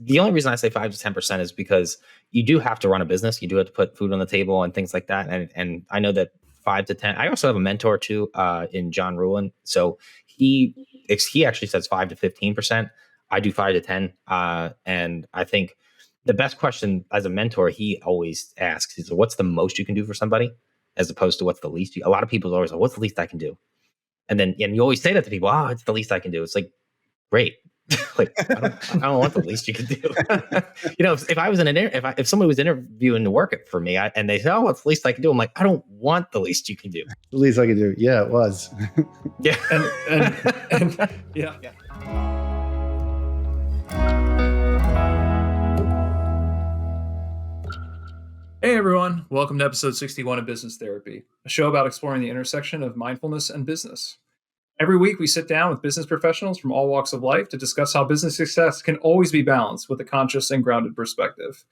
the only reason I say 5 to 10% is because you do have to run a business. You do have to put food on the table and things like that. And I know that 5 to 10. I also have a mentor too, in John Ruhlin. So he actually says 5 to 15%. I do 5 to 10. And I think the best question as a mentor, he always asks is, what's the most you can do for somebody, as opposed to what's the least. A lot of people are always like, what's the least I can do? And you always say that to people, it's the least I can do. It's like, great. Like, I don't want the least you can do. If I was if somebody was interviewing to work for me, and they say, what's the least I can do? I'm like, I don't want the least you can do. The least I can do. Yeah, it was. Yeah. and yeah. Hey everyone, welcome to episode 61 of Business Therapy, a show about exploring the intersection of mindfulness and business. Every week we sit down with business professionals from all walks of life to discuss how business success can always be balanced with a conscious and grounded perspective.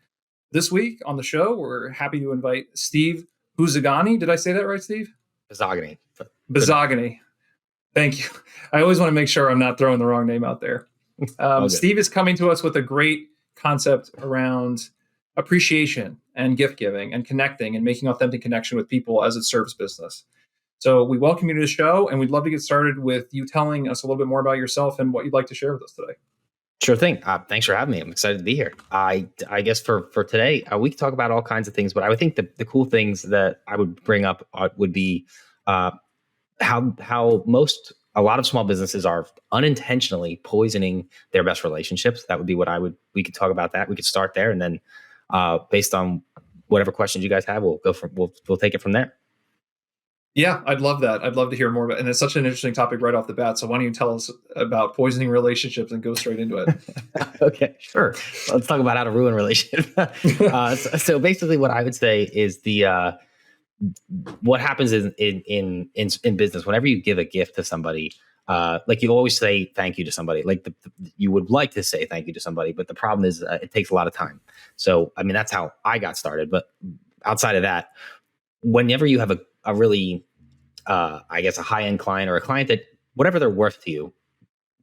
This week on the show, we're happy to invite Steve Buzogany. Did I say that right, Steve? Buzogany. Buzogany. Thank you. I always want to make sure I'm not throwing the wrong name out there. Steve is coming to us with a great concept around appreciation and gift giving and connecting and making authentic connection with people as it serves business. So we welcome you to the show, and we'd love to get started with you telling us a little bit more about yourself and what you'd like to share with us today. Sure thing. Thanks for having me. I'm excited to be here. I guess for today, we can talk about all kinds of things, but I would think the cool things that I would bring up would be how a lot of small businesses are unintentionally poisoning their best relationships. That would be we could talk about that. We could start there, and then based on whatever questions you guys have, we'll take it from there. Yeah, I'd love that. I'd love to hear more about it. And it's such an interesting topic right off the bat. So why don't you tell us about poisoning relationships and go straight into it? Okay, sure. Let's talk about how to ruin relationships. So basically what I would say is what happens in business, whenever you give a gift to somebody, like you always say thank you to somebody, like you would like to say thank you to somebody, but the problem is it takes a lot of time. So, I mean, that's how I got started. But outside of that, whenever you have a really, I guess, a high-end client or a client that whatever they're worth to you,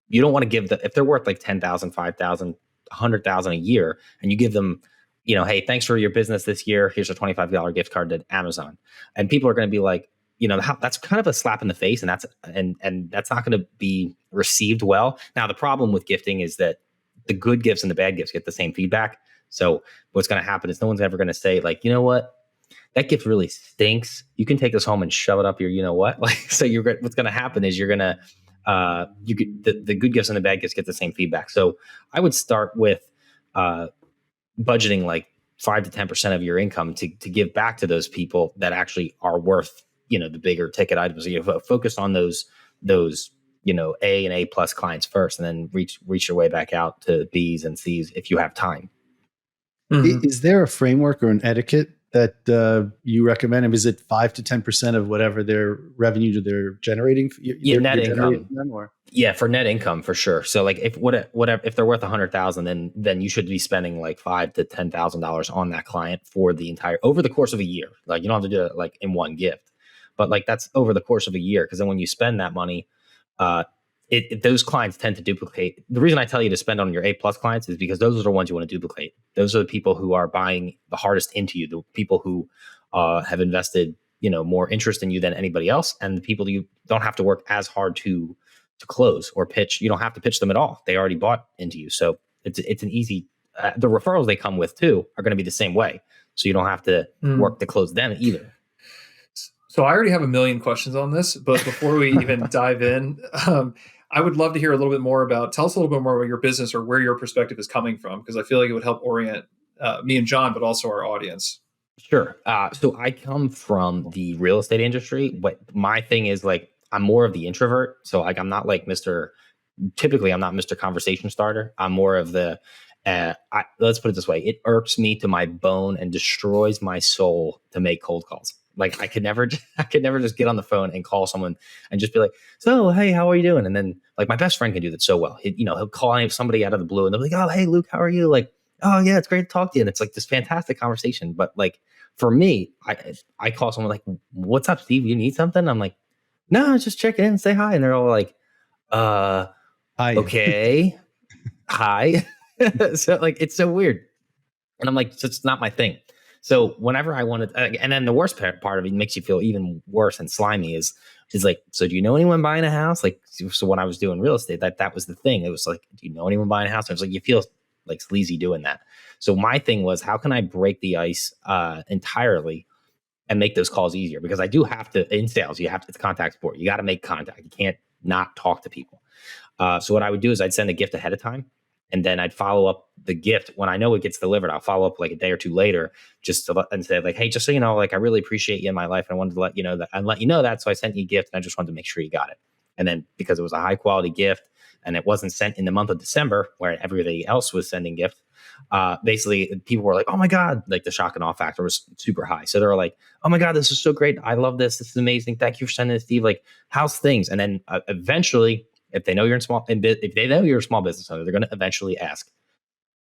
you don't want to give if they're worth like 10,000, 5,000, 100,000 a year, and you give them, hey, thanks for your business this year. Here's a $25 gift card to Amazon. And people are going to be like, that's kind of a slap in the face, and that's not going to be received well. Now, the problem with gifting is that the good gifts and the bad gifts get the same feedback. So what's going to happen is no one's ever going to say, like, you know what? That gift really stinks. You can take this home and shove it up your, like, so what's going to happen is you're going to, the good gifts and the bad gifts get the same feedback. So I would start with, budgeting like 5 to 10% of your income to give back to those people that actually are worth, the bigger ticket items. You focus on those, A and A plus clients first, and then reach your way back out to B's and C's if you have time. Mm-hmm. Is there a framework or an etiquette that you recommend? And is it 5 to 10% of whatever their revenue they're generating? Net income. For net income, for sure. So like if they're worth 100,000, then you should be spending like $5,000 to $10,000 on that client for over the course of a year. Like you don't have to do it like in one gift, but like that's over the course of a year. Because then when you spend that money, those clients tend to duplicate. The reason I tell you to spend on your A plus clients is because those are the ones you want to duplicate. Those are the people who are buying the hardest into you, the people who have invested, more interest in you than anybody else, and the people you don't have to work as hard to close or pitch. You don't have to pitch them at all. They already bought into you. So it's an easy, the referrals they come with too are going to be the same way. So you don't have to work to close them either. So I already have a million questions on this, but before we even dive in, I would love to hear a little bit more tell us a little bit more about your business or where your perspective is coming from, because I feel like it would help orient me and John, but also our audience. Sure. So I come from the real estate industry, but my thing is like, I'm more of the introvert. So like, I'm not like typically I'm not Mr. Conversation Starter. I'm more of the, let's put it this way. It irks me to my bone and destroys my soul to make cold calls. Like I could never just get on the phone and call someone and just be like, so, hey, how are you doing? And then like my best friend can do that so well. He'll call somebody out of the blue and they'll be like, oh, hey, Luke, how are you? Like, oh yeah, it's great to talk to you. And it's like this fantastic conversation. But like for me, I call someone like, what's up, Steve? You need something? I'm like, no, just check in and say hi. And they're all like, hi. Okay. Hi. So like, it's so weird. And I'm like, it's not my thing. So whenever I wanted, and then the worst part of it makes you feel even worse and slimy is like, so do you know anyone buying a house? Like, so when I was doing real estate, that was the thing. It was like, do you know anyone buying a house? I was like, you feel like sleazy doing that. So my thing was, how can I break the ice entirely and make those calls easier? Because I do have to, in sales, it's contact sport. You got to make contact. You can't not talk to people. So what I would do is I'd send a gift ahead of time, and then I'd follow up the gift when I know it gets delivered. I'll follow up like a day or two later, and say like, hey, just so you know, like I really appreciate you in my life. And I wanted to let you know that and let you know that. So I sent you a gift, and I just wanted to make sure you got it. And then because it was a high quality gift and it wasn't sent in the month of December where everybody else was sending gifts, basically people were like, oh my God, like the shock and awe factor was super high. So they were like, oh my God, this is so great. I love this. This is amazing. Thank you for sending this, Steve. Like, how's things? And then eventually, if they know you're if they know you're a small business owner, they're going to eventually ask,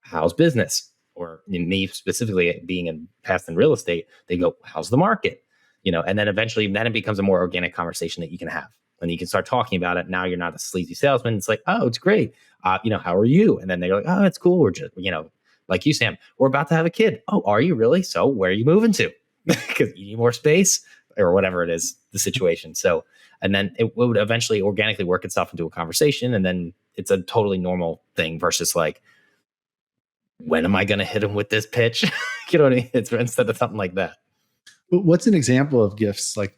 how's business? Or me specifically being in past in real estate, they go, how's the market? And then eventually it becomes a more organic conversation that you can have. And you can start talking about it. Now you're not a sleazy salesman. It's like, oh, it's great. How are you? And then they're like, oh, it's cool. We're just, like you, Sam, we're about to have a kid. Oh, are you really? So where are you moving to? Because you need more space or whatever it is, the situation. So, and then it would eventually organically work itself into a conversation. And then it's a totally normal thing versus like, when am I going to hit him with this pitch? You know what I mean? It's instead of something like that. What's an example of gifts like,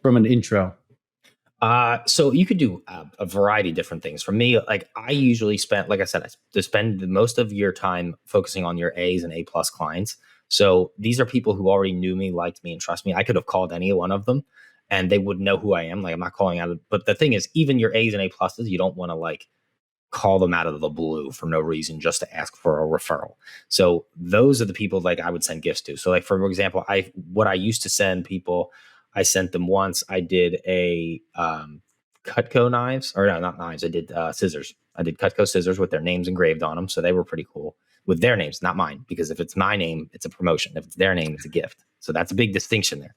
from an intro? So you could do a variety of different things. For me, like I usually spend, like I said, I spend most of your time focusing on your A's and A+ clients. So these are people who already knew me, liked me, and trust me. I could have called any one of them and they would know who I am. Like I'm not calling out, but the thing is, even your A's and A+, you don't want to like call them out of the blue for no reason just to ask for a referral. So those are the people like I would send gifts to. So like, for example, what I used to send people, I sent them once. I did a Cutco knives, or no, not knives. I did scissors. I did Cutco scissors with their names engraved on them. So they were pretty cool with their names, not mine, because if it's my name, it's a promotion. If it's their name, it's a gift. So that's a big distinction there.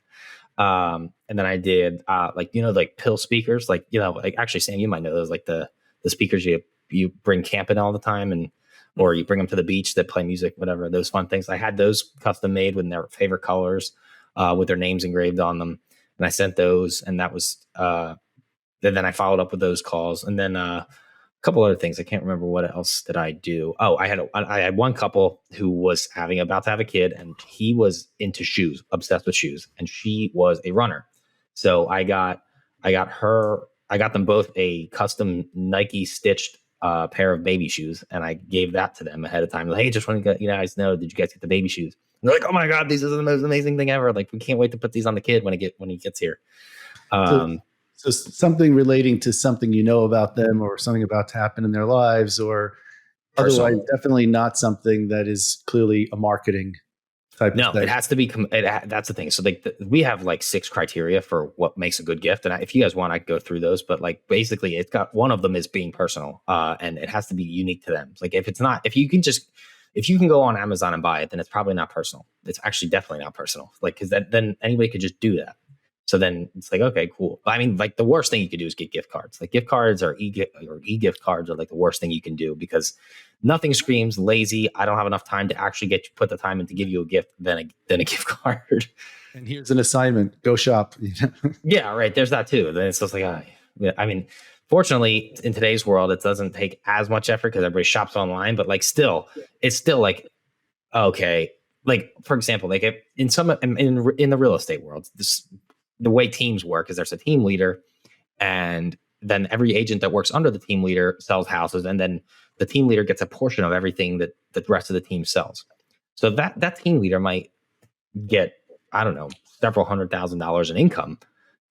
And then I did like pill speakers, like actually, Sam, you might know those, like the speakers you bring camping all the time, and or you bring them to the beach that play music, whatever, those fun things. I had those custom made with their favorite colors, with their names engraved on them. And I sent those, and that was, then I followed up with those calls. And then a couple other things. I can't remember what else did I do. Oh, I had one couple who was about to have a kid, and he was into shoes, obsessed with shoes, and she was a runner. So I got them both a custom Nike stitched pair of baby shoes, and I gave that to them ahead of time. Like, hey, just want to get you guys know, did you guys get the baby shoes? And they're like, oh my God, these are the most amazing thing ever. Like, we can't wait to put these on the kid when he gets here. So something relating to something about them, or something about to happen in their lives, or personal. Otherwise definitely not something that is clearly a marketing type of thing. No, it has to be. That's the thing. So we have like 6 criteria for what makes a good gift. And if you guys want, I can go through those. But like basically, it's got one of them is being personal, and it has to be unique to them. Like if you can go on Amazon and buy it, then it's probably not personal. It's actually definitely not personal. Like, because then anybody could just do that. So then it's like, okay, cool. But I mean, like the worst thing you could do is get gift cards. Like gift cards or e-gift cards are like the worst thing you can do, because nothing screams lazy, I don't have enough time to actually put the time in to give you a gift than a gift card. And here's an assignment, go shop. Yeah, right. There's that too. Then it's just like, I mean, fortunately in today's world, it doesn't take as much effort because everybody shops online, but like still, it's still like, okay. Like, for example, like in the real estate world, the way teams work is there's a team leader, and then every agent that works under the team leader sells houses, and then the team leader gets a portion of everything that the rest of the team sells. So that team leader might get, I don't know, several $100,000 in income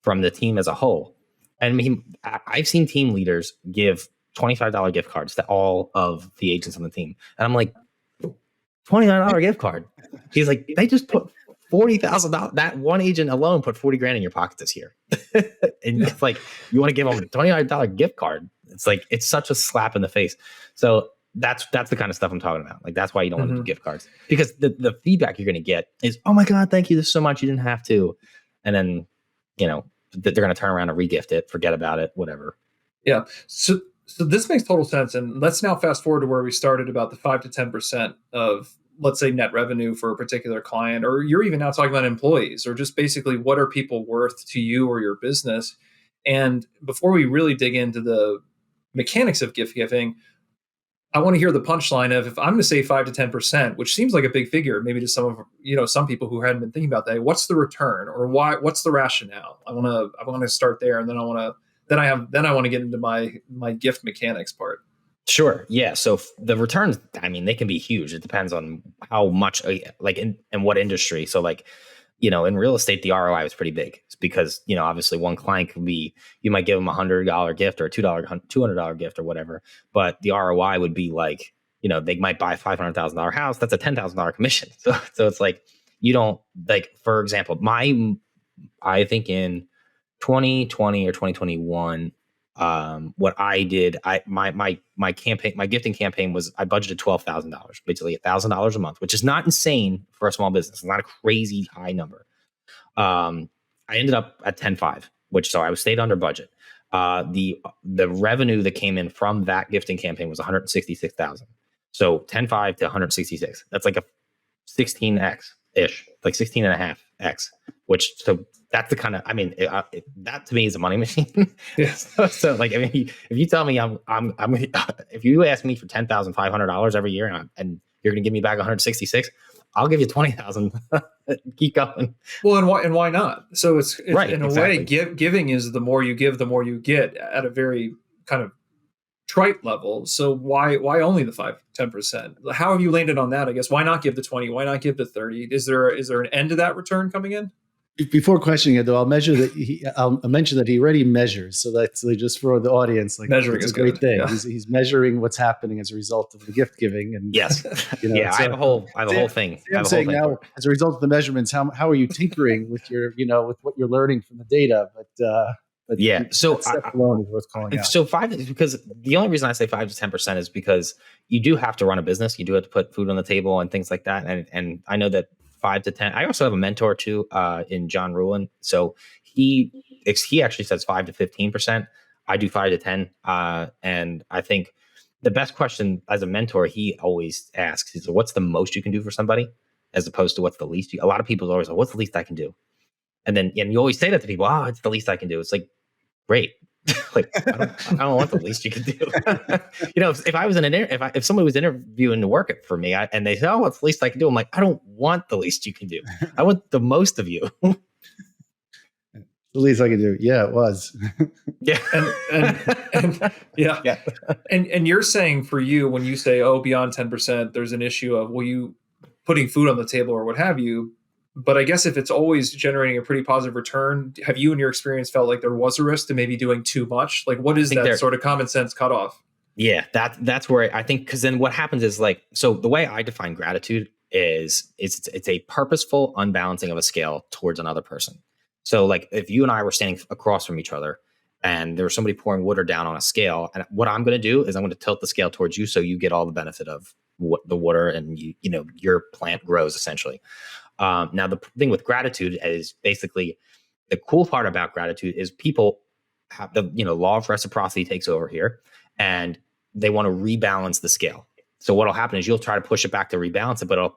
from the team as a whole. And I mean, I've seen team leaders give $25 gift cards to all of the agents on the team. And I'm like, $29 gift card. He's like, they just put $40,000. That one agent alone put $40,000 in your pocket this year. And it's like, you want to give them a $29 gift card. It's like, it's such a slap in the face. So that's the kind of stuff I'm talking about. Like, that's why you don't want to do gift cards, because the feedback you're going to get is, oh my God, thank you so much. You didn't have to. And then, they're going to turn around and regift it, forget about it, whatever. Yeah. So So this makes total sense. And let's now fast forward to where we started about the 5 to 10% of, let's say, net revenue for a particular client, or you're even now talking about employees, or just basically what are people worth to you or your business. And before we really dig into the mechanics of gift giving, I want to hear the punchline of, if I'm going to say 5 to 10%, which seems like a big figure, maybe to some people who hadn't been thinking about that. What's the return, or why? What's the rationale? I want to start there, and then I want to get into my gift mechanics part. Sure. Yeah. So the returns, I mean, they can be huge. It depends on how much, like in what industry. So like, in real estate, the ROI was pretty big. It's because, obviously one client could be, you might give them $100 gift or a $200 gift or whatever, but the ROI would be like, they might buy a $500,000 house. That's a $10,000 commission. So it's like, you don't, like, for example, I think in 2020 or 2021, what I did, my campaign, my gifting campaign was, I budgeted $12,000, basically $1,000 a month, which is not insane for a small business. It's not a crazy high number. I ended up at 10.5, so I stayed under budget. The revenue that came in from that gifting campaign was 166,000. So 10.5 to 166. That's like a 16x ish, like 16 and a half x, so that's the kind of, that to me is a money machine. Yeah. So like, if you tell me if you ask me for $10,500 every year and you're going to give me back 166, I'll give you 20,000. Keep going. Well, and why not? So it's right, in a exactly. way, giving is the more you give, the more you get, at a very kind of trite level. So why only the 5-10%? How have you landed on that? I guess, why not give the 20? Why not give the 30? Is there an end to that return coming in? Before questioning it, though, I'll mention that he already measures. So that's just for the audience. Like, measuring is a great good. thing. Yeah. He's measuring what's happening as a result of the gift giving. And yes, yeah, I have a whole thing. I'm saying now, as a result of the measurements, how are you tinkering with your, with what you're learning from the data? But yeah, so alone is worth calling out. So 5 is, because the only reason I say 5 to 10% is because you do have to run a business. You do have to put food on the table and things like that. And I know that 5 to 10. I also have a mentor too, in John Ruhlin. So he actually says 5 to 15%. I do 5 to 10. And I think the best question as a mentor, he always asks, is what's the most you can do for somebody, as opposed to what's the least. A lot of people always like, what's the least I can do? And you always say that to people, it's the least I can do. It's like, great. Like, I don't want the least you can do. If I was if somebody was interviewing to work for me, and they say, what's the least I can do? I'm like, I don't want the least you can do. I want the most of you. The least I can do. Yeah, it was. Yeah. And yeah. Yeah. And you're saying, for you, when you say, beyond 10%, there's an issue of, you putting food on the table or what have you. But I guess if it's always generating a pretty positive return, have you in your experience felt like there was a risk to maybe doing too much? Like, what is that sort of common sense cutoff? Yeah, that's where I think, because then what happens is, like, so the way I define gratitude is it's a purposeful unbalancing of a scale towards another person. So like, if you and I were standing across from each other and there was somebody pouring water down on a scale, and what I'm going to do is I'm going to tilt the scale towards you, so you get all the benefit of the water, and your plant grows essentially. Now, the thing with gratitude is, basically, the cool part about gratitude is people have the law of reciprocity takes over here, and they want to rebalance the scale. So what'll happen is you'll try to push it back to rebalance it, but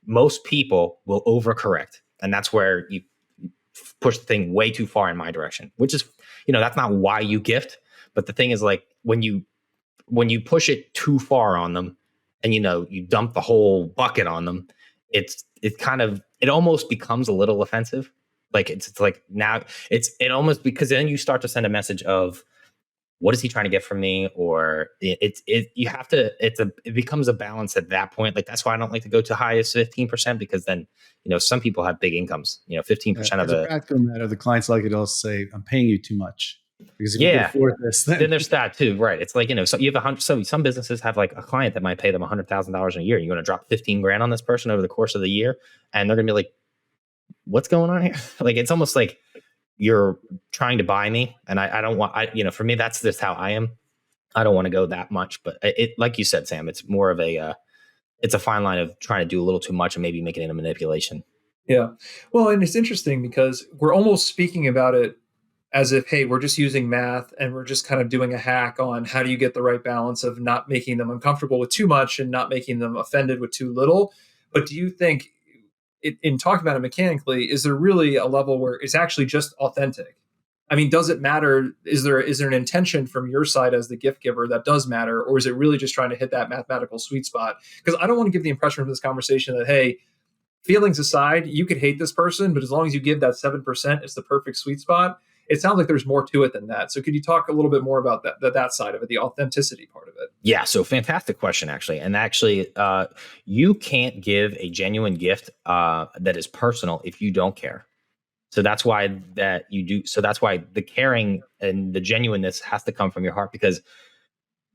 most people will overcorrect, and that's where you push the thing way too far in my direction. Which is, that's not why you gift, but the thing is, like, when you push it too far on them, and you dump the whole bucket on them, it almost becomes a little offensive. Like, it's like, now it almost, because then you start to send a message of, what is he trying to get from me? Or it becomes a balance at that point. Like, that's why I don't like to go to high as 15%, because then, some people have big incomes, 15% of the practical matter, the clients like it also say, I'm paying you too much. Because if you can afford this, then there's that too, right? It's like, so you have some businesses have like a client that might pay them $100,000 a year. You're going to drop 15 grand on this person over the course of the year, and they're going to be like, what's going on here? Like, it's almost like you're trying to buy me, and I don't want, for me, that's just how I am. I don't want to go that much, but it, like you said, Sam, it's more of it's a fine line of trying to do a little too much and maybe making it a manipulation. Yeah. Well, and it's interesting because we're almost speaking about it as if, hey, we're just using math and we're just kind of doing a hack on how do you get the right balance of not making them uncomfortable with too much and not making them offended with too little. But do you think, in talking about it mechanically, is there really a level where it's actually just authentic? I mean, does it matter? Is there an intention from your side as the gift giver that does matter, or is it really just trying to hit that mathematical sweet spot? Because I don't want to give the impression from this conversation that, hey, feelings aside, you could hate this person, but as long as you give that 7%, it's the perfect sweet spot. It sounds like there's more to it than that. So could you talk a little bit more about that side of it, the authenticity part of it? Yeah. So fantastic question, actually. And actually, you can't give a genuine gift that is personal if you don't care. So that's why that you do. So that's why the caring and the genuineness has to come from your heart, because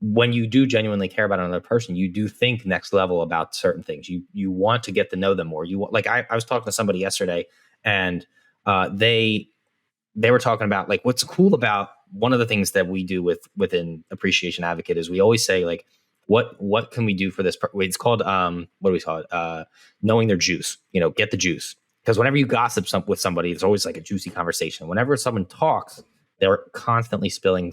when you do genuinely care about another person, you do think next level about certain things. You want to get to know them more. You want, like I was talking to somebody yesterday, and they were talking about, like, what's cool about one of the things that we do within Appreciation Advocate is we always say, like, what can we do for this? It's called what do we call it? Knowing their juice. Get the juice. Because whenever you gossip with somebody, it's always like a juicy conversation. Whenever someone talks, they're constantly spilling,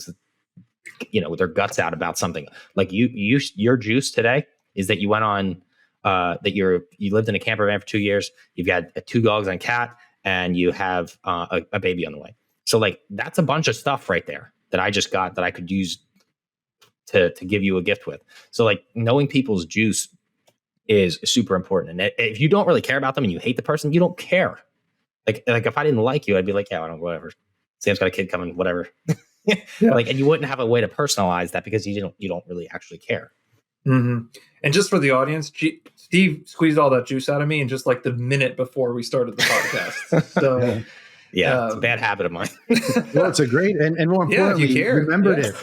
their guts out about something. Like your juice today is that you went on, that you lived in a camper van for 2 years. You've got 2 dogs and a cat, and you have a baby on the way. So, like, that's a bunch of stuff right there that I just got that I could use to give you a gift with. So, like, knowing people's juice is super important. And if you don't really care about them and you hate the person, you don't care. Like if I didn't like you, I'd be like, yeah, I don't, whatever. Sam's got a kid coming, whatever. Yeah. Like, and you wouldn't have a way to personalize that because you don't really actually care. Mm-hmm. And just for the audience, Steve squeezed all that juice out of me in just like the minute before we started the podcast. So yeah, it's a bad habit of mine. Well, it's a great, and more importantly, you remembered it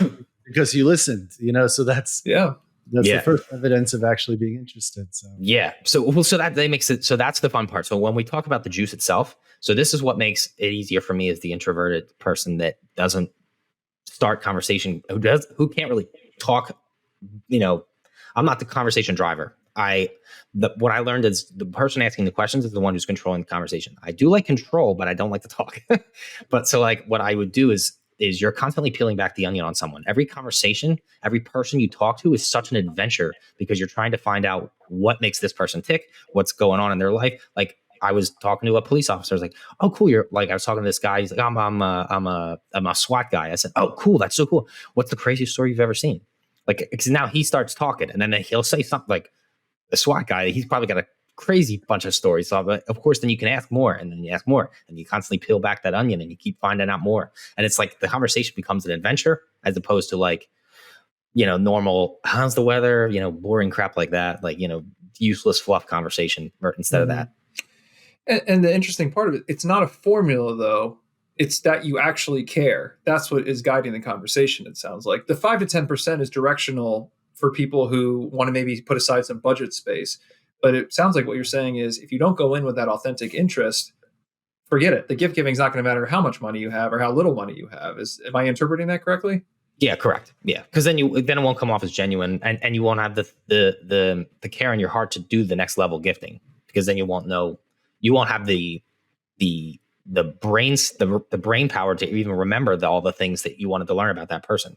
because you listened, so that's the first evidence of actually being interested. So so that makes it, so that's the fun part. So when we talk about the juice itself, so this is what makes it easier for me as the introverted person that doesn't start conversation, who can't really talk. I'm not the conversation driver. What I learned is the person asking the questions is the one who's controlling the conversation. I do like control, but I don't like to talk. But so, like, what I would do is you're constantly peeling back the onion on someone. Every conversation, every person you talk to is such an adventure because you're trying to find out what makes this person tick, what's going on in their life. Like, I was talking to a police officer. I was like, "Oh, cool." I was talking to this guy. He's like, I'm a SWAT guy." I said, "Oh, cool. That's so cool. What's the craziest story you've ever seen?" Like, because now he starts talking, and then he'll say something like, the SWAT guy, he's probably got a crazy bunch of stories. So, of course, then you can ask more, and then you ask more, and you constantly peel back that onion, and you keep finding out more. And it's like the conversation becomes an adventure as opposed to, like, normal, how's the weather, boring crap like that, like, useless fluff conversation instead of that. And the interesting part of it, it's not a formula, though. It's that you actually care. That's what is guiding the conversation, it sounds like. The 5 to 10% is directional for people who want to maybe put aside some budget space. But it sounds like what you're saying is, if you don't go in with that authentic interest, forget it. The gift giving is not going to matter how much money you have or how little money you have. Am I interpreting that correctly? Yeah, correct. Yeah, because then it won't come off as genuine, and you won't have the care in your heart to do the next level gifting, because then you won't have the brain power to even remember all the things that you wanted to learn about that person.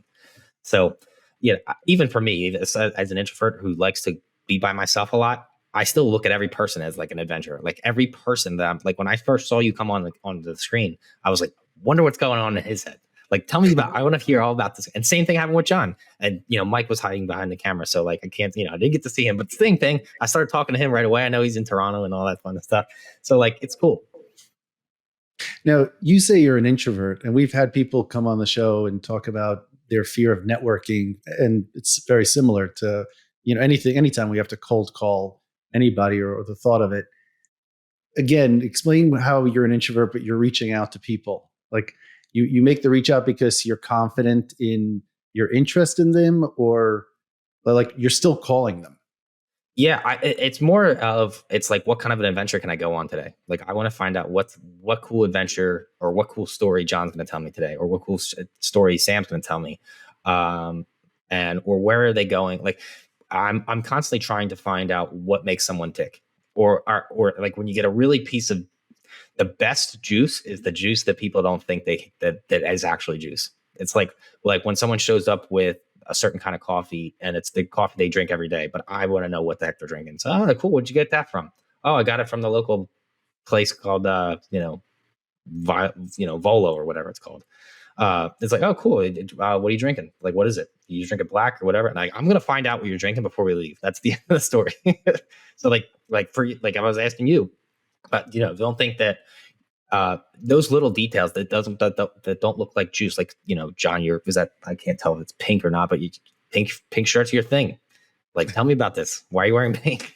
So, yeah, even for me, as an introvert who likes to be by myself a lot, I still look at every person as like an adventure. Like, every person that I'm like, when I first saw you come on the screen, I was like, wonder what's going on in his head. Like, tell me I want to hear all about this. And same thing happened with John. And, Mike was hiding behind the camera. So, like, I can't, I didn't get to see him, but same thing. I started talking to him right away. I know he's in Toronto and all that fun stuff. So, like, it's cool. Now, you say you're an introvert, and we've had people come on the show and talk about their fear of networking. And it's very similar to, anytime we have to cold call anybody or the thought of it. Again, explain how you're an introvert, but you're reaching out to people. Like, you make the reach out because you're confident in your interest in them, or like you're still calling them. Yeah, it's more of, it's like, what kind of an adventure can I go on today? Like, I want to find out what cool adventure or what cool story John's going to tell me today, or what cool story Sam's going to tell me, or where are they going? Like, I'm constantly trying to find out what makes someone tick, or like when you get a really piece of, the best juice is the juice that people don't think that is actually juice. It's like when someone shows up with a certain kind of coffee and it's the coffee they drink every day, but I want to know what the heck they're drinking. So, oh, cool. Where'd you get that from? Oh, I got it from the local place called, Volo or whatever it's called. It's like, oh, cool. What are you drinking? Like, what is it? You drink it black or whatever? And I'm going to find out what you're drinking before we leave. That's the end of the story. So like I was asking you, but don't think that those little details that don't look like juice, like, John, I can't tell if it's pink or not, but pink shirt's your thing. Like, tell me about this. Why are you wearing pink?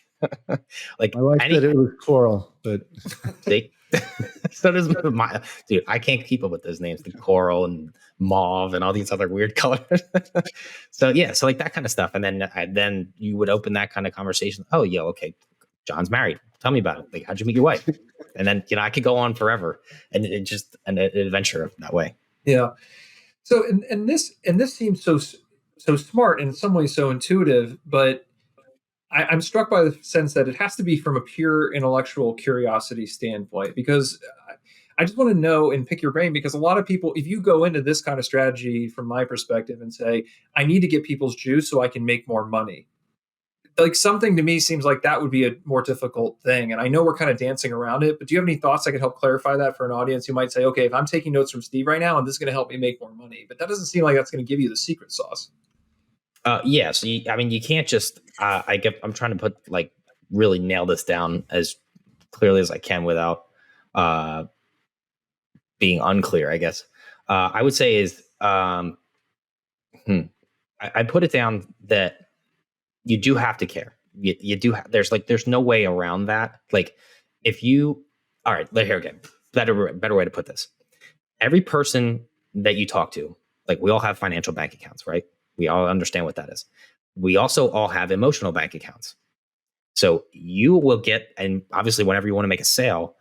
Like, my wife said it was coral, but so does my dude. I can't keep up with those names, the coral and mauve and all these other weird colors. So like that kind of stuff. And then you would open that kind of conversation. Oh, yeah, okay. John's married. Tell me about it. Like, how'd you meet your wife? And then, I could go on forever, and it just an adventure that way. Yeah. So, and this seems so smart, and in some ways so intuitive, but I'm struck by the sense that it has to be from a pure intellectual curiosity standpoint, because I just want to know and pick your brain, because a lot of people, if you go into this kind of strategy from my perspective and say, I need to get people's juice so I can make more money, like, something to me seems like that would be a more difficult thing. And I know we're kind of dancing around it, but do you have any thoughts that could help clarify that for an audience who might say, okay, if I'm taking notes from Steve right now and this is going to help me make more money, but that doesn't seem like that's going to give you the secret sauce. Yeah. So you can't just, I'm trying to really nail this down as clearly as I can without being unclear, I guess. I would say is, I put it down that you do have to care. You do. There's no way around that. Like, all right, here again, better way to put this. Every person that you talk to, like, we all have financial bank accounts, right? We all understand what that is. We also all have emotional bank accounts. So you will get, and obviously whenever you want to make a sale,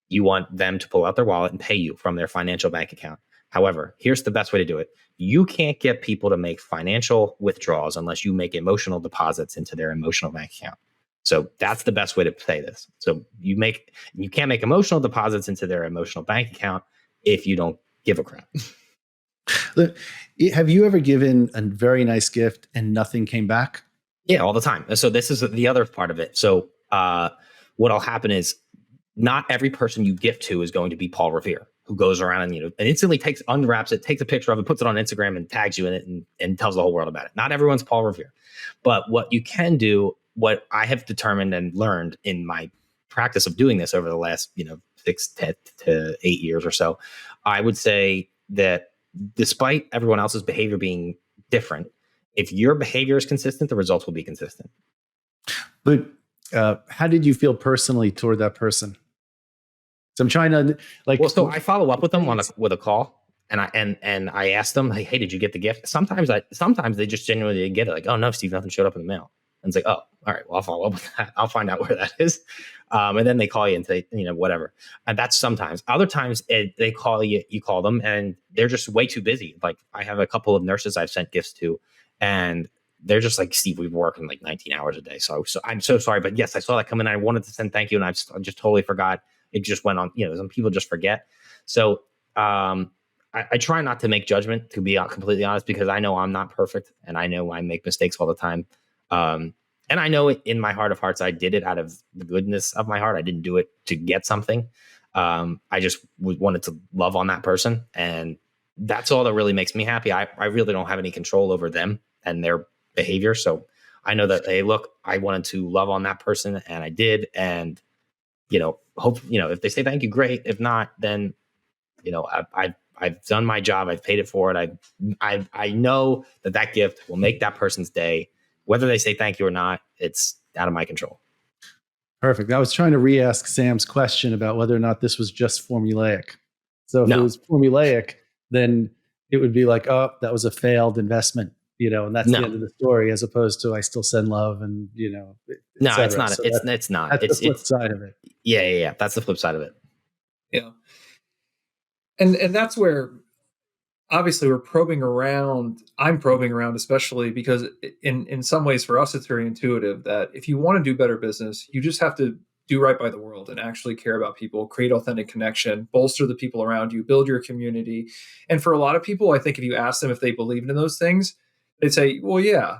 you want them to pull out their wallet and pay you from their financial bank account. However, here's the best way to do it. You can't get people to make financial withdrawals unless you make emotional deposits into their emotional bank account. So that's the best way to say this. So you can't make emotional deposits into their emotional bank account if you don't give a crap. Have you ever given a very nice gift and nothing came back? Yeah, all the time. So this is the other part of it. So what'll happen is not every person you gift to is going to be Paul Revere, who goes around and instantly unwraps it, takes a picture of it, puts it on Instagram and tags you in it and tells the whole world about it. Not everyone's Paul Revere. But what you can do, what I have determined and learned in my practice of doing this over the last 6 to 8 years or so, I would say that despite everyone else's behavior being different, if your behavior is consistent, the results will be consistent. But how did you feel personally toward that person? So I'm trying to so I follow up with them with a call, and I ask them, hey, did you get the gift? Sometimes they just genuinely didn't get it. Like, oh no, Steve, nothing showed up in the mail. And it's like, oh, all right, well, I'll follow up with that. I'll find out where that is. And then they call you and say, whatever. And that's sometimes. Other times they call you, you call them, and they're just way too busy. Like, I have a couple of nurses I've sent gifts to, and they're just like, Steve, we've been working like 19 hours a day. So I'm so sorry. But yes, I saw that come in. I wanted to send thank you, and I just totally forgot. It just went on. Some people just forget. So I try not to make judgment, to be completely honest, because I know I'm not perfect, and I know I make mistakes all the time. And I know in my heart of hearts, I did it out of the goodness of my heart. I didn't do it to get something. I just wanted to love on that person. And that's all that really makes me happy. I really don't have any control over them and their behavior. So I know that, hey, look, I wanted to love on that person, and I did. And, hope, if they say thank you, great. If not, then, I've done my job. I've paid it forward. I know that gift will make that person's day. Whether they say thank you or not, it's out of my control. Perfect. I was trying to re-ask Sam's question about whether or not this was just formulaic. So if it was formulaic, then it would be like, oh, that was a failed investment, and that's the end of the story, as opposed to I still send love and, no, it's not. So it's not. That's the flip side of it. Yeah. That's the flip side of it. Yeah. And that's where, obviously, we're probing around. I'm probing around, especially because in some ways for us, it's very intuitive that if you want to do better business, you just have to do right by the world and actually care about people, create authentic connection, bolster the people around you, build your community. And for a lot of people, I think if you ask them if they believed in those things, they'd say, well, yeah,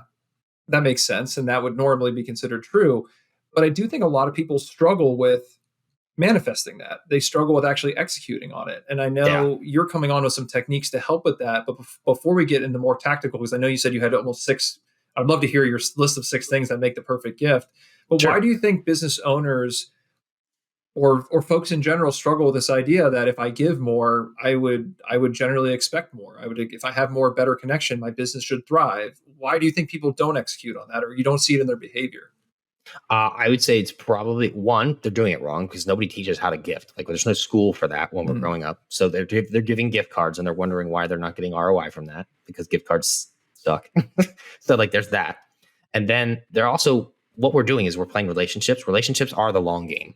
that makes sense. And that would normally be considered true. But I do think a lot of people struggle with manifesting that. They struggle with actually executing on it. And I know you're coming on with some techniques to help with that. But before we get into more tactical, because I know you said you had almost 6, I'd love to hear your list of 6 things that make the perfect gift. But why do you think business owners or folks in general struggle with this idea that if I give more, I would generally expect more? If I have more better connection, my business should thrive. Why do you think people don't execute on that, or you don't see it in their behavior? I would say it's probably one, they're doing it wrong because nobody teaches how to gift. Like there's no school for that when we're growing up. So they're giving gift cards and they're wondering why they're not getting ROI from that because gift cards suck. So like there's that. And then they're also, what we're doing is we're playing relationships. Relationships are the long game.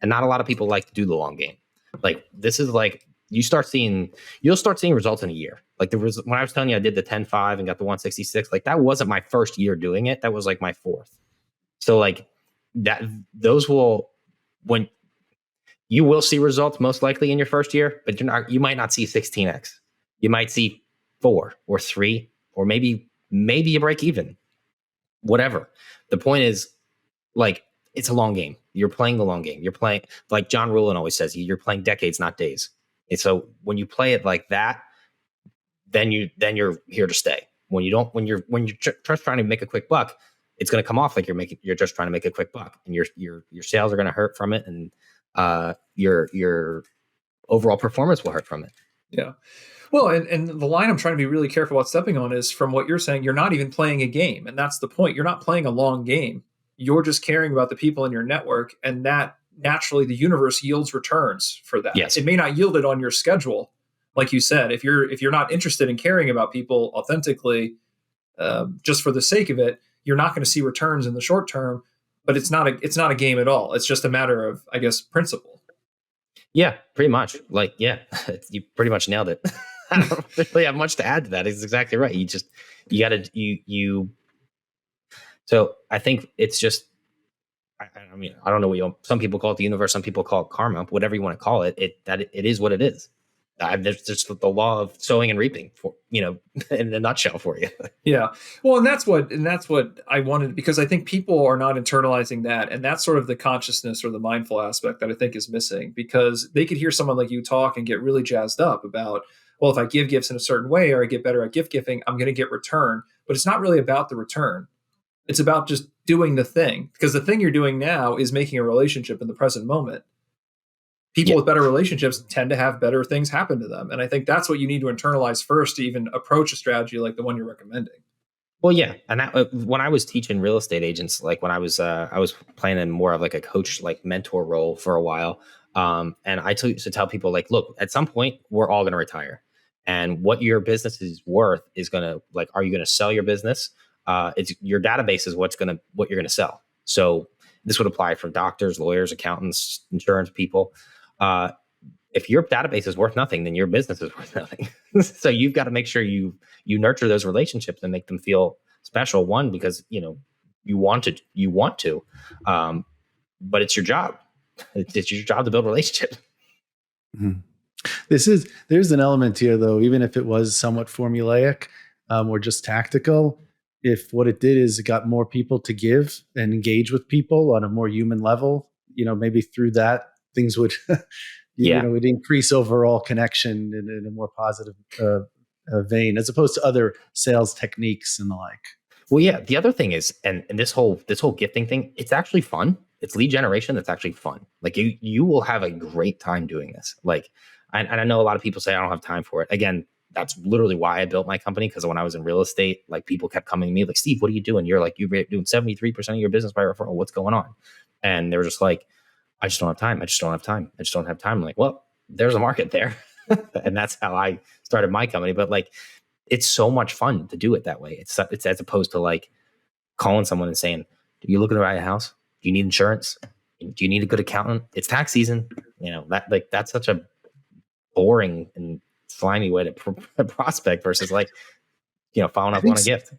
And not a lot of people like to do the long game. Like this is like, you'll start seeing results in a year. Like when I was telling you I did the 10-5 and got the 166, like that wasn't my first year doing it. That was like my 4th. So like when you will see results most likely in your first year, but you might not see 16x. You might see 4 or 3, or maybe you break even, whatever. The point is like, it's a long game. You're playing the long game. You're playing, like John Rulin always says, you're playing decades, not days. And so when you play it like that, then you're here to stay. When you're just trying to make a quick buck, it's going to come off like you're just trying to make a quick buck, and your sales are going to hurt from it, and your overall performance will hurt from it. Yeah. Well, and the line I'm trying to be really careful about stepping on is from what you're saying, you're not even playing a game. And that's the point. You're not playing a long game. You're just caring about the people in your network, and that naturally the universe yields returns for that. Yes. It may not yield it on your schedule. Like you said, if you're not interested in caring about people authentically, just for the sake of it, you're not going to see returns in the short term, but it's not a game at all. It's just a matter of, I guess, principle. Yeah, pretty much. Like, yeah, you pretty much nailed it. I don't really have much to add to that. It's exactly right. So I think it's just, I mean, I don't know some people call it the universe, some people call it karma, whatever you want to call it. It is what it is. There's just the law of sowing and reaping, for in a nutshell for you. Yeah. Well, and that's what I wanted, because I think people are not internalizing that. And that's sort of the consciousness or the mindful aspect that I think is missing, because they could hear someone like you talk and get really jazzed up about, well, if I give gifts in a certain way or I get better at gift giving, I'm going to get return. But it's not really about the return. It's about just doing the thing, because the thing you're doing now is making a relationship in the present moment. People with better relationships tend to have better things happen to them. And I think that's what you need to internalize first to even approach a strategy like the one you're recommending. Well, yeah. And when I was teaching real estate agents, like when I was playing in more of like a coach, like mentor role for a while. And I used to tell people, like, look, at some point we're all going to retire, and what your business is worth is going to, like, are you going to sell your business? It's your database is what you're going to sell. So this would apply for doctors, lawyers, accountants, insurance people. If your database is worth nothing, then your business is worth nothing. So you've got to make sure you nurture those relationships and make them feel special. One, because you want to, but it's your job. It's your job to build relationships. Mm-hmm. There's an element here, though, even if it was somewhat formulaic or just tactical. If what it did is it got more people to give and engage with people on a more human level, maybe through that things would, would increase overall connection in a more positive vein, as opposed to other sales techniques and the like. Well, yeah. The other thing is, and this whole gifting thing, it's actually fun. It's lead generation. That's actually fun. Like you will have a great time doing this. Like, and I know a lot of people say I don't have time for it. Again, that's literally why I built my company. Because when I was in real estate, like people kept coming to me like, Steve, what are you doing? You're doing 73% of your business by referral. What's going on? And they were just like, I just don't have time. I just don't have time. I'm like, well, there's a market there. And that's how I started my company. But like, it's so much fun to do it that way. It's as opposed to like calling someone and saying, "Do you looking to buy a house? Do you need insurance? Do you need a good accountant? It's tax season." That's such a boring and slimy way to prospect versus like, following up on a gift.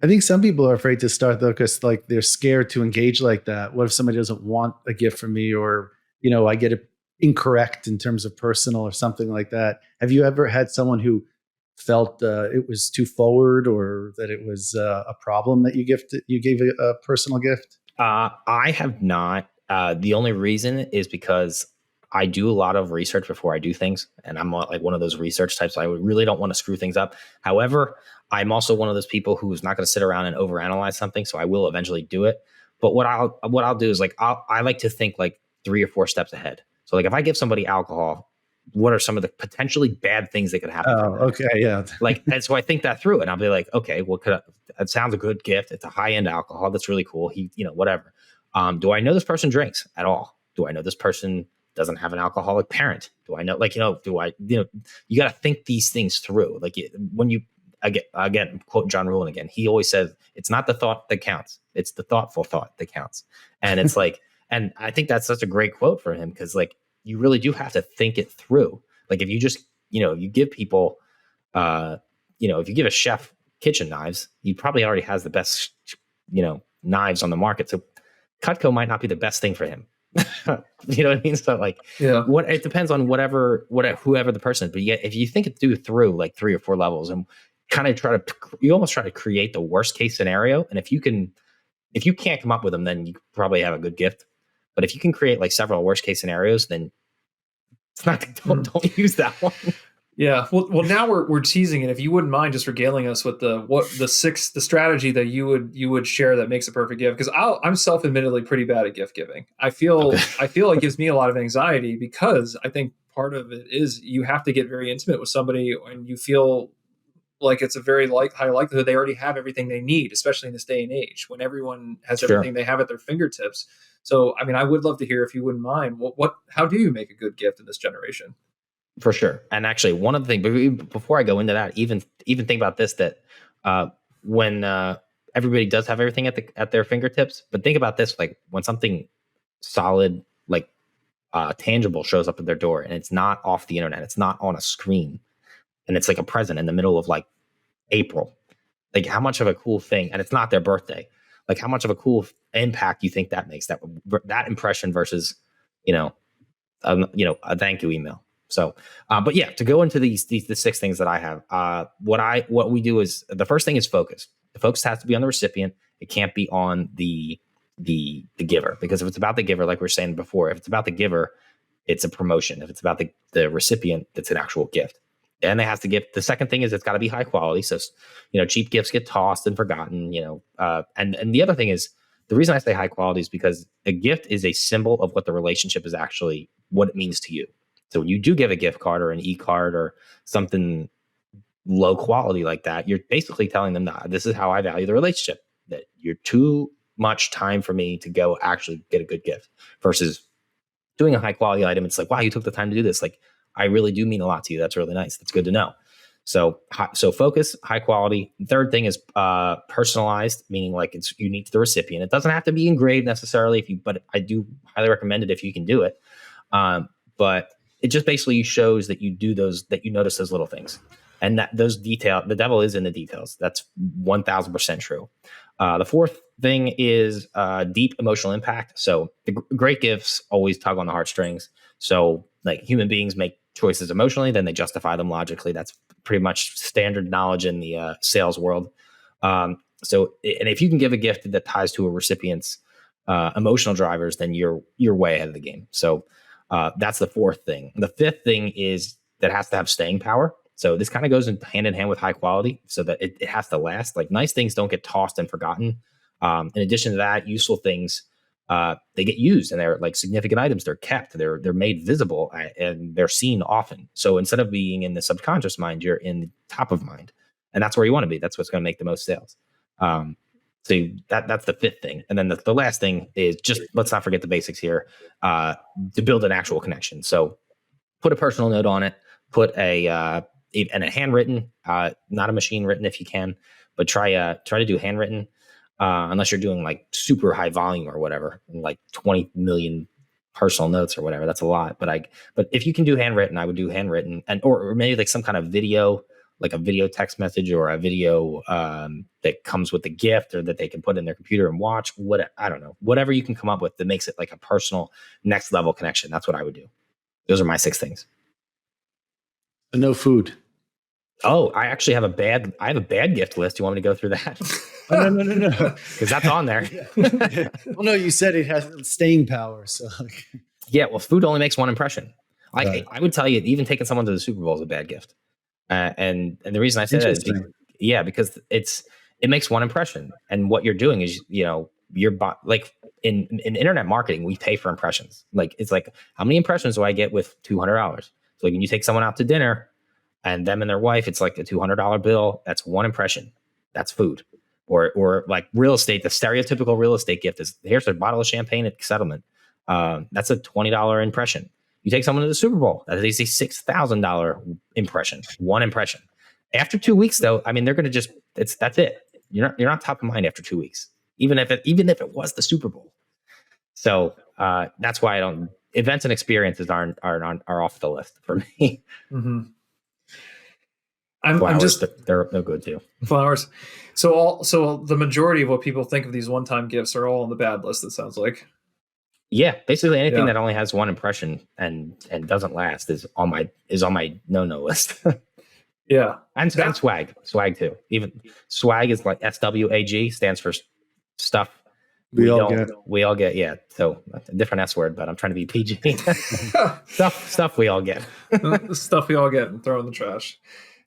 I think some people are afraid to start though, because like they're scared to engage like that. What if somebody doesn't want a gift from me, or I get it incorrect in terms of personal or something like that? Have you ever had someone who felt it was too forward, or that it was a problem that you gave a personal gift? I have not. The only reason is because I do a lot of research before I do things, and I'm like one of those research types. I really don't want to screw things up. However, I'm also one of those people who's not going to sit around and overanalyze something, so I will eventually do it. But what I'll do is like I like to think like 3 or 4 steps ahead. So like if I give somebody alcohol, what are some of the potentially bad things that could happen? Oh, okay, yeah. Like, and so I think that through, and I'll be like, okay, well, it sounds a good gift. It's a high end alcohol. That's really cool. Whatever. Do I know this person drinks at all? Do I know this person doesn't have an alcoholic parent? Do I know, you got to think these things through. Like when you, again, quote John Rulin again, he always says, it's not the thought that counts. It's the thoughtful thought that counts. And it's like, and I think that's such a great quote for him. Cause like, you really do have to think it through. Like if you just, you give people, if you give a chef kitchen knives, he probably already has the best, knives on the market. So Cutco might not be the best thing for him. You know what I mean? So like, it depends on whoever the person is. But yeah, if you think it through like 3 or 4 levels and kind of you almost try to create the worst case scenario. And if you can't come up with them, then you probably have a good gift. But if you can create like several worst case scenarios, then it's not, don't use that one. Yeah. Well, now we're teasing it. If you wouldn't mind just regaling us with the strategy that you would share that makes a perfect gift. Because I'm self-admittedly pretty bad at gift giving. I feel it gives me a lot of anxiety, because I think part of it is you have to get very intimate with somebody, and you feel like it's a very high likelihood they already have everything they need, especially in this day and age when everyone has everything they have at their fingertips. So, I mean, I would love to hear, if you wouldn't mind, how do you make a good gift in this generation? For sure. And actually, one of the things, before I go into that, even think about this, that when everybody does have everything at their fingertips, but think about this, like when something solid, like tangible shows up at their door, and it's not off the internet, it's not on a screen, and it's like a present in the middle of like April, like how much of a cool thing, and it's not their birthday, like how much of a cool impact you think that makes, that impression versus, a thank you email. So, but yeah, to go into the 6 things that I have, what we do is, the first thing is focus. The focus has to be on the recipient. It can't be on the giver, because if it's about the giver, like we were saying before, if it's about the giver, it's a promotion. If it's about the recipient, it's an actual gift. And they have to give. The second thing is it's got to be high quality. So, cheap gifts get tossed and forgotten. And the other thing is, the reason I say high quality is because a gift is a symbol of what the relationship is actually, what it means to you. So when you do give a gift card or an e-card or something low quality like that, you're basically telling them, nah, this is how I value the relationship, that you're too much time for me to go actually get a good gift, versus doing a high quality item. It's like, wow, you took the time to do this. Like, I really do mean a lot to you. That's really nice. That's good to know. So focus, high quality. Third thing is personalized, meaning like it's unique to the recipient. It doesn't have to be engraved necessarily, but I do highly recommend it if you can do it. But it just basically shows that you do that you notice those little things, and that those the devil is in the details. That's 1000% true. The fourth thing is deep emotional impact. So the great gifts always tug on the heartstrings. So like human beings make choices emotionally, then they justify them logically. That's pretty much standard knowledge in the sales world. And if you can give a gift that ties to a recipient's emotional drivers, then you're way ahead of the game. So that's the fourth thing. The fifth thing is that has to have staying power. So this kind of goes hand in hand with high quality, so that it has to last. Like nice things don't get tossed and forgotten. In addition to that, useful things, they get used, and they're like significant items. They're kept, they're made visible, and they're seen often. So instead of being in the subconscious mind, you're in the top of mind, and that's where you want to be. That's what's going to make the most sales. So that's the fifth thing. And then the last thing is just, let's not forget the basics here, to build an actual connection. So put a personal note on it, put a handwritten, not a machine written if you can, but try to do handwritten, unless you're doing like super high volume or whatever, like 20 million personal notes or whatever. That's a lot. But if you can do handwritten, I would do handwritten, or maybe like some kind of video like a video text message or a video that comes with the gift or that they can put in their computer and watch. I don't know, whatever you can come up with that makes it like a personal next level connection. That's what I would do. Those are my 6 things. No food. Oh, I actually have a bad gift list. You want me to go through that? Oh, no. Because that's on there. Well, no, you said it has staying power. So, yeah, well, food only makes one impression. I would tell you, even taking someone to the Super Bowl is a bad gift. And the reason I say that is because it makes one impression. And what you're doing is, like in internet marketing, we pay for impressions. Like, it's like, how many impressions do I get with $200? So like when you take someone out to dinner and them and their wife, it's like a $200 bill. That's one impression. That's food. Or like real estate, the stereotypical real estate gift is, here's a bottle of champagne at settlement. That's a $20 impression. You take someone to the Super Bowl, that is a $6,000 impression, one impression. After 2 weeks, though, I mean, they're going to that's it. You're not top of mind after 2 weeks, even if it was the Super Bowl. So that's why events and experiences are off the list for me. Mm-hmm. They're no good too. Flowers. So the majority of what people think of these one-time gifts are all on the bad list, it sounds like. Yeah, basically anything that only has one impression and doesn't last is on my no list. Yeah, and swag too. Even swag is like SWAG, stands for stuff we all get. Yeah, so a different S word, but I'm trying to be PG. stuff we all get. Stuff we all get and throw in the trash.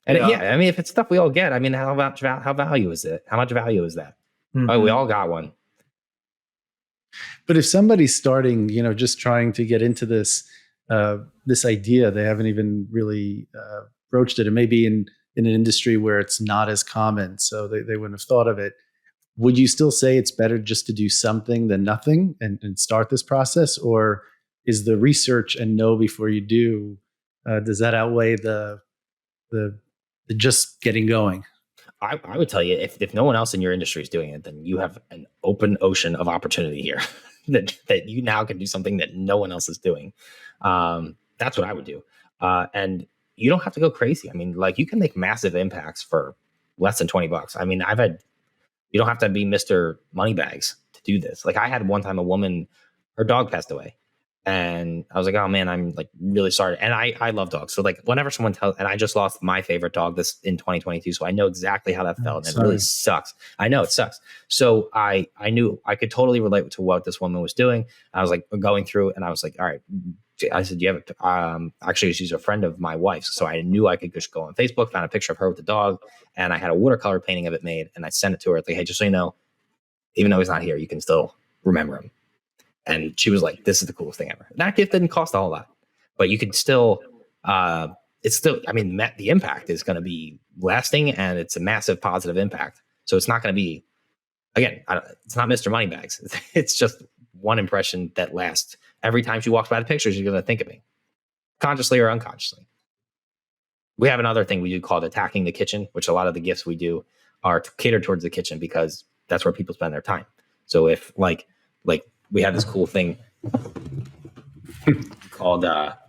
And I mean, if it's stuff we all get, I mean, how value is it? How much value is that? Mm-hmm. Oh, we all got one. But if somebody's starting, just trying to get into this idea, they haven't even really broached it, and maybe in an industry where it's not as common, so they wouldn't have thought of it. Would you still say it's better just to do something than nothing and start this process, or is the research and know before you do, does that outweigh the just getting going? I would tell you, if no one else in your industry is doing it, then you have an open ocean of opportunity here that you now can do something that no one else is doing. That's what I would do. And you don't have to go crazy. I mean, like, you can make massive impacts for less than $20. I mean, you don't have to be Mr. Moneybags to do this. Like, I had one time a woman, her dog passed away. And I was like, oh man, I'm like really sorry. And I love dogs. So like whenever someone and I just lost my favorite dog in 2022. So I know exactly how that felt. And it really sucks. I know it sucks. So I knew I could totally relate to what this woman was doing. I was like going through and I was like, all right. I said, you have actually, she's a friend of my wife's. So I knew I could just go on Facebook, found a picture of her with the dog. And I had a watercolor painting of it made. And I sent it to her. It's like, hey, just so you know, even though he's not here, you can still remember him. And she was like, this is the coolest thing ever. That gift didn't cost a whole lot, but you could still, the impact is going to be lasting and it's a massive positive impact. So it's not going to be, again, it's not Mr. Moneybags. It's just one impression that lasts. Every time she walks by the pictures, you're going to think of me, consciously or unconsciously. We have another thing we do called attacking the kitchen, which a lot of the gifts we do are catered towards the kitchen because that's where people spend their time. So if like we have this cool thing called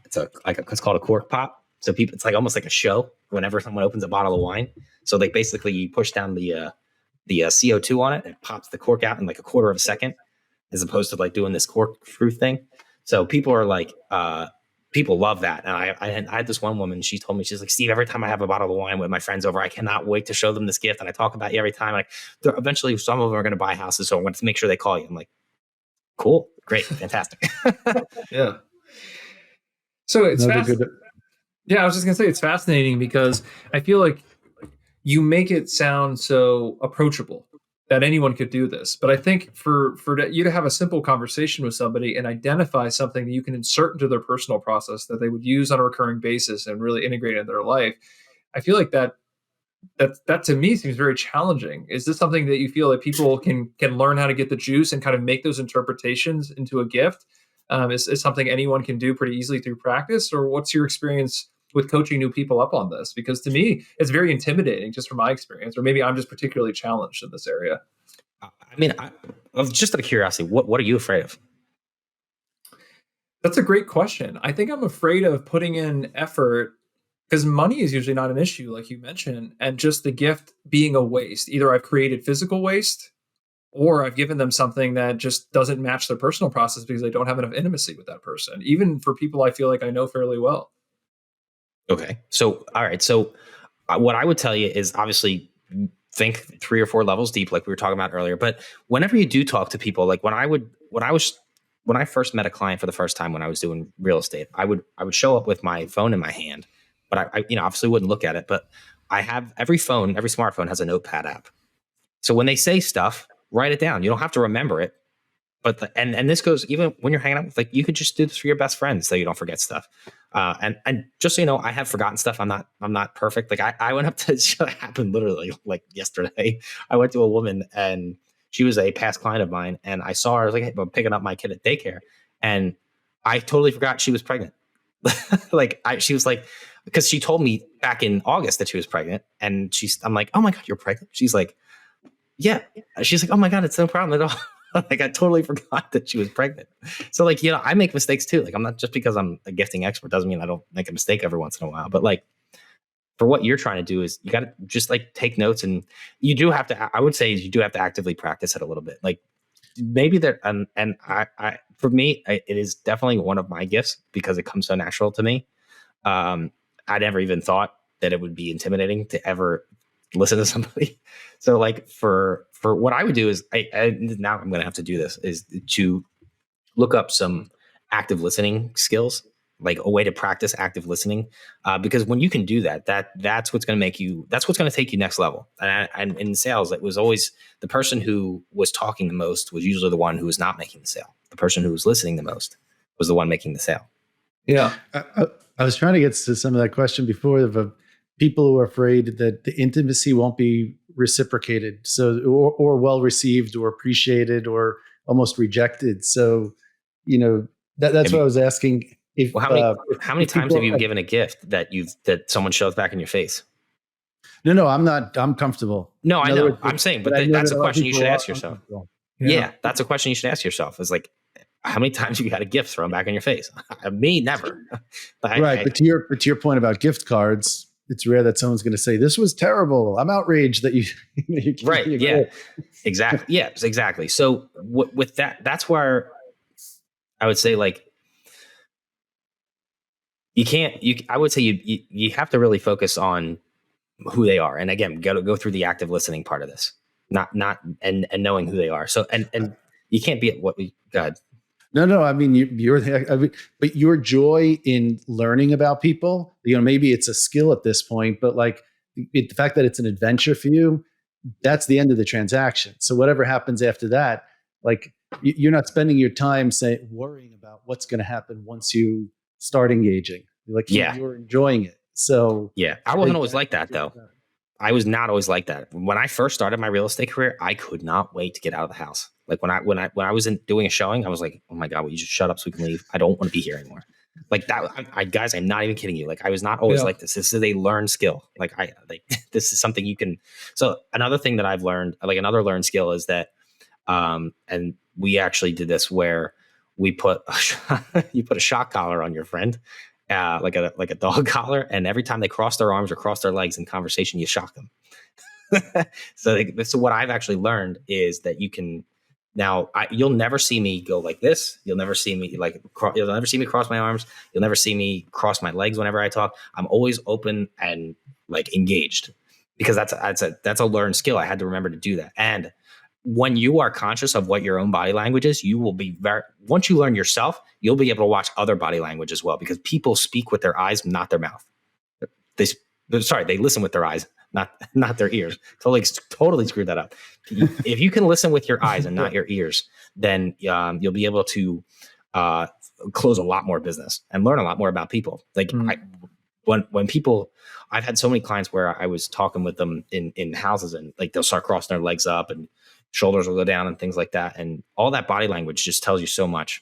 it's called a cork pop. So people, it's like almost like a show whenever someone opens a bottle of wine. So like basically you push down the CO2 on it and it pops the cork out in like a quarter of a second, as opposed to like doing this corkscrew thing. So people are like, people love that. And I had this one woman, she told me, she's like, Steve, every time I have a bottle of wine with my friends over, I cannot wait to show them this gift. And I talk about you every time. Like, eventually some of them are going to buy houses. So I want to make sure they call you. I'm like, cool, great, fantastic. Yeah. So it's yeah, I was just gonna say it's fascinating because I feel like you make it sound so approachable that anyone could do this. But I think for you to have a simple conversation with somebody and identify something that you can insert into their personal process that they would use on a recurring basis and really integrate into their life, I feel like that to me seems very challenging. Is this something that you feel that people can learn how to get the juice and kind of make those interpretations into a gift? Is something anyone can do pretty easily through practice? Or what's your experience with coaching new people up on this? Because to me, it's very intimidating just from my experience, or maybe I'm just particularly challenged in this area. I mean, just out of curiosity, what are you afraid of? That's a great question. I think I'm afraid of putting in effort because money is usually not an issue, like you mentioned, and just the gift being a waste. Either I've created physical waste, or I've given them something that just doesn't match their personal process because I don't have enough intimacy with that person, even for people I feel like I know fairly well. Okay. So, all right. So, what I would tell you is obviously think 3 or 4 levels deep, like we were talking about earlier. But whenever you do talk to people, like when I first met a client for the first time when I was doing real estate, I would show up with my phone in my hand, but I obviously wouldn't look at it. But I have every smartphone has a notepad app. So when they say stuff, write it down. You don't have to remember it. But and this goes even when you're hanging out with, like, you could just do this for your best friends so you don't forget stuff. And just so you know, I have forgotten stuff. I'm not perfect. Like I went up to it happened literally like yesterday. I went to a woman and she was a past client of mine, and I saw her. I was like, hey, I'm picking up my kid at daycare, and I totally forgot she was pregnant. She was like, because she told me back in August that she was pregnant, and I'm like, oh my God, you're pregnant? She's like, yeah. She's like, oh my God, it's no problem at all. Like I totally forgot that she was pregnant. So like, I make mistakes too. Like I'm not, just because I'm a gifting expert doesn't mean I don't make a mistake every once in a while. But like for what you're trying to do is you got to just like take notes, and you do have to, I would say you do have to actively practice it a little bit. Like maybe there, and for me, it is definitely one of my gifts because it comes so natural to me. I never even thought that it would be intimidating to ever listen to somebody. So like for what I would do is now I'm going to have to do this, is to look up some active listening skills, like a way to practice active listening. Because when you can do that's what's going to take you next level. And in sales, it was always the person who was talking the most was usually the one who was not making the sale. The person who was listening the most was the one making the sale. Yeah. I was trying to get to some of that question before of people who are afraid that the intimacy won't be reciprocated, so or well received or appreciated or almost rejected. So, that's what I was asking. If well, how many times have you given a gift that someone shows back in your face? No, I'm not. I'm comfortable. No, I know. I'm saying, but that's a question you should ask yourself. Yeah, that's a question you should ask yourself. Is like, how many times have you got a gift thrown back in your face? Me, never. But to your point about gift cards, it's rare that someone's going to say, "This was terrible. I'm outraged that you." Right. Yeah. Exactly. Yeah. Exactly. So with that, that's where I would say, like, I would say you have to really focus on who they are, and again, go through the active listening part of this, not and knowing who they are. So and you can't be at what we got. No. I mean, but your joy in learning about people, maybe it's a skill at this point, but like the fact that it's an adventure for you, that's the end of the transaction. So whatever happens after that, like you're not spending your time worrying about what's going to happen once you start engaging. You're enjoying it. So yeah, I wasn't always like that though. I was not always like that. When I first started my real estate career, I could not wait to get out of the house. Like when I was doing a showing, I was like, oh my God, will you just shut up so we can leave? I don't want to be here anymore. Like that, guys, I'm not even kidding you. Like I was not always like this. This is a learned skill. Like this is something you can. So another thing that I've learned, like another learned skill, is that, and we actually did this where we put you put a shock collar on your friend. Like a dog collar, and every time they cross their arms or cross their legs in conversation, you shock them. So what I've actually learned is that you can now. You'll never see me go like this. You'll never see me you'll never see me cross my arms. You'll never see me cross my legs whenever I talk. I'm always open and like engaged, because that's a learned skill. I had to remember to do that. And when you are conscious of what your own body language is, you will be once you learn yourself, you'll be able to watch other body language as well, because people speak with their eyes, not their mouth. They listen with their eyes, not their ears. Totally screwed that up. If you can listen with your eyes and not your ears, then you'll be able to close a lot more business and learn a lot more about people. Like when people, I've had so many clients where I was talking with them in houses, and like they'll start crossing their legs up and shoulders will go down and things like that. And all that body language just tells you so much.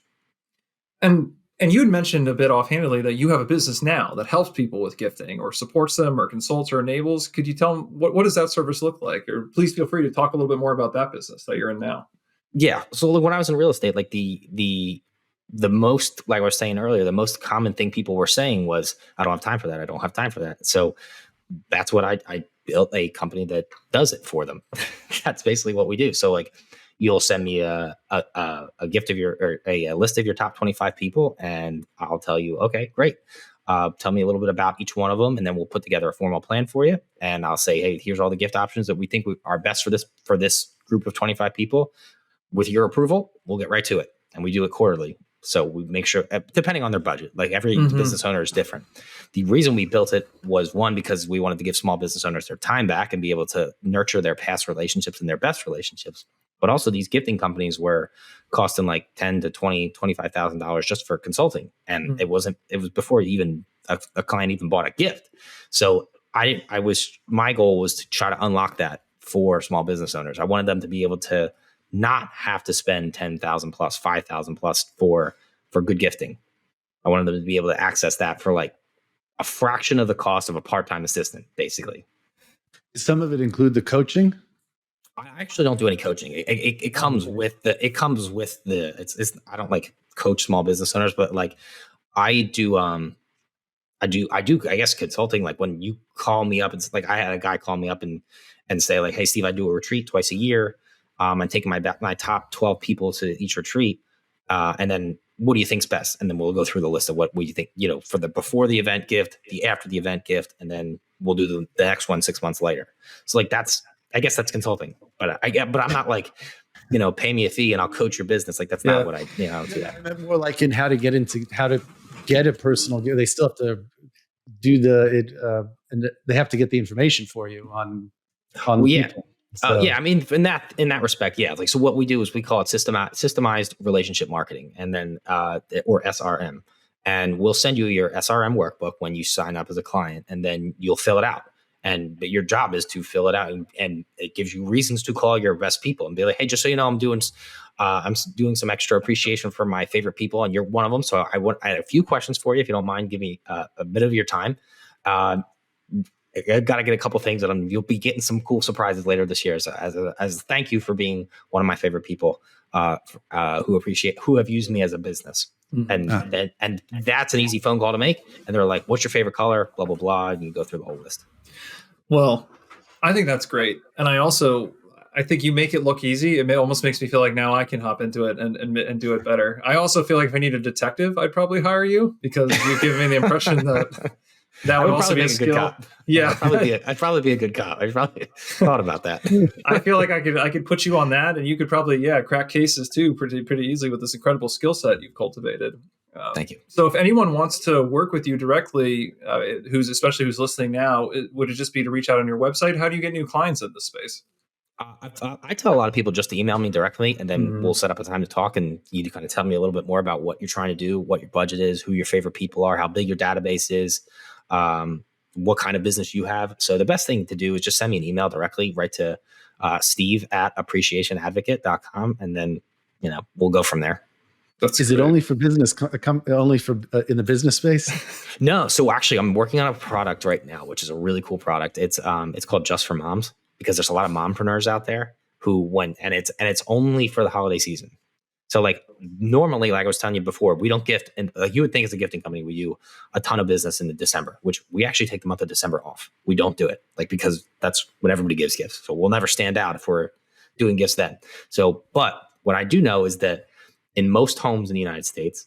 And you had mentioned a bit offhandedly that you have a business now that helps people with gifting or supports them or consults or enables. Could you tell them what does that service look like? Or please feel free to talk a little bit more about that business that you're in now. Yeah. So when I was in real estate, like the the most, like I was saying earlier, the most common thing people were saying was, I don't have time for that. I don't have time for that. So that's what I built a company that does it for them. That's basically what we do. So like, you'll send me a gift of a list of your top 25 people, and I'll tell you, okay, great. Tell me a little bit about each one of them, and then we'll put together a formal plan for you. And I'll say, hey, here's all the gift options that we think are best for this group of 25 people. With your approval, we'll get right to it. And we do it quarterly. So we make sure, depending on their budget, like every business owner is different. The reason we built it was, one, because we wanted to give small business owners their time back and be able to nurture their past relationships and their best relationships. But also, these gifting companies were costing like $10,000 to $25,000 just for consulting. And it was before even a client even bought a gift. So my goal was to try to unlock that for small business owners. I wanted them to be able to not have to spend $10,000 plus, $5,000 plus for good gifting. I wanted them to be able to access that for like a fraction of the cost of a part-time assistant, basically. Does some of it include the coaching? I actually don't do any coaching. It comes with the, it's, I don't like coach small business owners, but like I do, I guess consulting. Like when you call me up, it's like I had a guy call me up and say like, hey Steve, I do a retreat twice a year. I'm taking my top 12 people to each retreat. And then what do you think's best? And then we'll go through the list of what we think, for the before the event gift, the after the event gift, and then we'll do the next one 6 months later. So like I guess that's consulting, but I'm not like, pay me a fee and I'll coach your business. Like that's not what I don't do that. I meant more like in how to get a personal gift. They still have to do and they have to get the information for you on people. So. I mean, in that respect, yeah. Like, so what we do is we call it systemized relationship marketing, and then or SRM, and we'll send you your SRM workbook when you sign up as a client, and then you'll fill it out. But your job is to fill it out, and it gives you reasons to call your best people and be like, hey, just so you know, I'm doing some extra appreciation for my favorite people, and you're one of them. So I had a few questions for you, if you don't mind. Give me a bit of your time. I got to get a couple things that you'll be getting some cool surprises later this year as a thank you for being one of my favorite people who have used me as a business. And that's an easy phone call to make. And they're like, what's your favorite color? Blah, blah, blah. And you go through the whole list. Well, I think that's great. And I think you make it look easy. It almost makes me feel like now I can hop into it and do it better. I also feel like if I need a detective, I'd probably hire you, because you've given me the impression that would also be a skill. Good cop. Yeah, I'd probably be a good cop. I probably thought about that. I feel like I could put you on that, and you could probably crack cases too pretty easily with this incredible skill set you've cultivated. Thank you. So if anyone wants to work with you directly, who's listening now, would it just be to reach out on your website? How do you get new clients in this space? I tell a lot of people just to email me directly, and then we'll set up a time to talk, and you kind of tell me a little bit more about what you're trying to do, what your budget is, who your favorite people are, how big your database is, what kind of business you have. So the best thing to do is just send me an email directly, right to steve@appreciationadvocate.com, and then we'll go from there. Is it only for business? Only for in the business space? No. So actually, I'm working on a product right now, which is a really cool product. It's called Just for Moms, because there's a lot of mompreneurs out there and it's only for the holiday season. So like normally, like I was telling you before, we don't gift, and like you would think as a gifting company, we do a ton of business in the December, which we actually take the month of December off. We don't do it because that's when everybody gives gifts. So we'll never stand out if we're doing gifts then. So, but what I do know is that in most homes in the United States,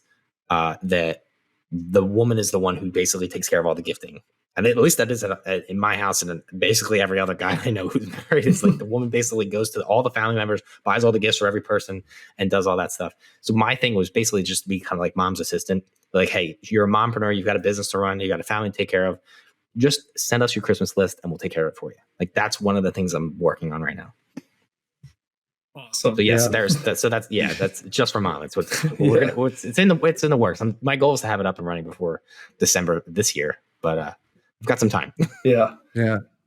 that the woman is the one who basically takes care of all the gifting. And at least that is in my house, and basically every other guy I know who's married. It's like the woman basically goes to all the family members, buys all the gifts for every person, and does all that stuff. So my thing was basically just to be kind of like mom's assistant. Like, hey, you're a mompreneur, you've got a business to run, you got a family to take care of. Just send us your Christmas list, and we'll take care of it for you. Like that's one of the things I'm working on right now. Awesome. So yes, that's just for mom. It's it's in the works. My goal is to have it up and running before December this year, but I've got some time. Yeah.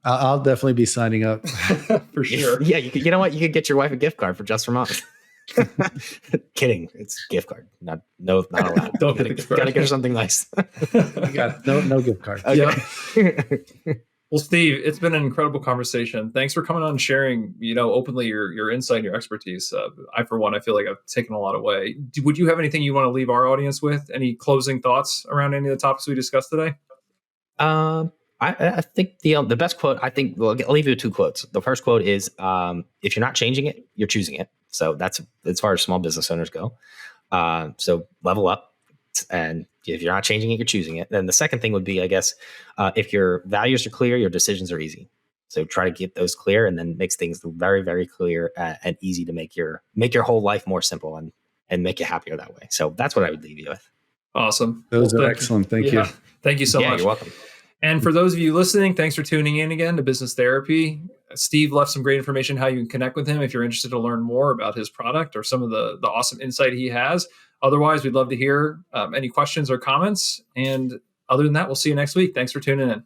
I'll definitely be signing up for sure. Yeah, you know what? You could get your wife a gift card for Just for Mom. Kidding. It's gift card. Not allowed. Don't get a gift card. Gotta get her something nice. You got no gift card. Okay. Well, Steve, it's been an incredible conversation. Thanks for coming on and sharing, openly your insight and your expertise. I, for one, I feel like I've taken a lot away. Would you have anything you want to leave our audience with? Any closing thoughts around any of the topics we discussed today? I think the best quote, I think, well, I'll leave you with two quotes. The first quote is, if you're not changing it, you're choosing it. So that's as far as small business owners go. So level up. And if you're not changing it, you're choosing it. Then the second thing would be, I guess, if your values are clear, your decisions are easy. So try to get those clear, and then makes things very, very clear and easy to make your whole life more simple and make you happier that way. So that's what I would leave you with. Awesome. Those are excellent. Thank you. Thank you so much. You're welcome. And for those of you listening, thanks for tuning in again to Business Therapy. Steve left some great information how you can connect with him if you're interested to learn more about his product or some of the awesome insight he has. Otherwise, we'd love to hear any questions or comments. And other than that, we'll see you next week. Thanks for tuning in.